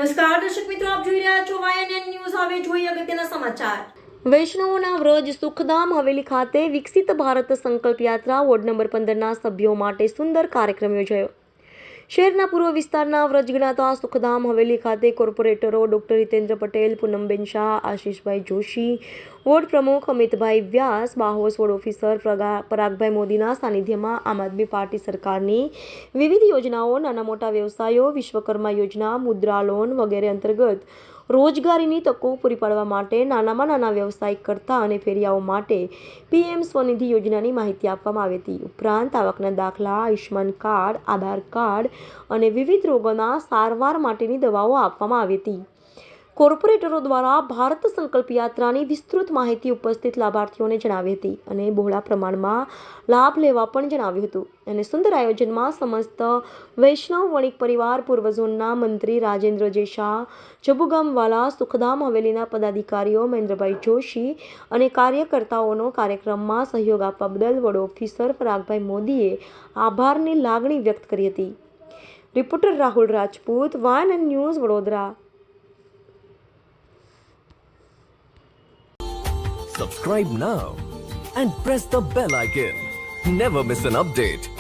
નમસ્કાર દર્શક મિત્રો, આપ જોઈ રહ્યા છો YNN ન્યૂઝ. હવે જોઈએ અગત્યના સમાચાર. વૈષ્ણવોના વ્રજ સુખધામ હવેલી ખાતે વિકસિત ભારત સંકલ્પ યાત્રા વોર્ડ નંબર 15ના સભ્યો માટે સુંદર કાર્યક્રમ યોજાયો. શહેરના પૂર્વ વિસ્તારના વ્રજ ગણાતા સુખધામ હવેલી ખાતે કોર્પોરેટરો ડોક્ટર હિતેન્દ્ર પટેલ, પૂનમબેન શાહ, આશીષભાઈ જોશી, વોર્ડ પ્રમુખ અમિતભાઈ વ્યાસ, બાહોશ વોર્ડ ઓફિસર પરાગભાઈ મોદીના સાનિધ્યમાં આમ આદમી પાર્ટી સરકારની વિવિધ યોજનાઓ, નાના મોટા વ્યવસાયો, વિશ્વકર્મા યોજના, મુદ્રા લોન વગેરે અંતર્ગત રોજગારીની તકો પૂરી પાડવા માટે નાનામાં નાના વ્યવસાય કરતા અને ફેરિયાઓ માટે PM સ્વનિધિ યોજનાની માહિતી આપવામાં આવી હતી. ઉપરાંત આવકના દાખલા, આયુષ્માન કાર્ડ, આધાર કાર્ડ અને વિવિધ રોગોના સારવાર માટેની દવાઓ આપવામાં આવી હતી. કોર્પોરેટરો દ્વારા ભારત સંકલ્પ યાત્રાની વિસ્તૃત માહિતી ઉપસ્થિત લાભાર્થીઓને જણાવી હતી અને બહોળા પ્રમાણમાં લાભ લેવા પણ જણાવ્યું હતું. અને સુંદર આયોજનમાં સમસ્ત વૈષ્ણવ વણિક પરિવાર, પૂર્વ ઝોનના મંત્રી રાજેન્દ્ર જે શાહ, જબુગામવાલા, સુખધામ હવેલીના પદાધિકારીઓ, મહેન્દ્રભાઈ જોશી અને કાર્યકર્તાઓનો કાર્યક્રમમાં સહયોગ આપવા બદલ વોર્ડ ઓફિસર પરાગભાઈ મોદીએ આભારની લાગણી વ્યક્ત કરી હતી. Reporter Rahul Rajput, YNN news, Vadodara. Subscribe now and press the bell icon. Never miss an update.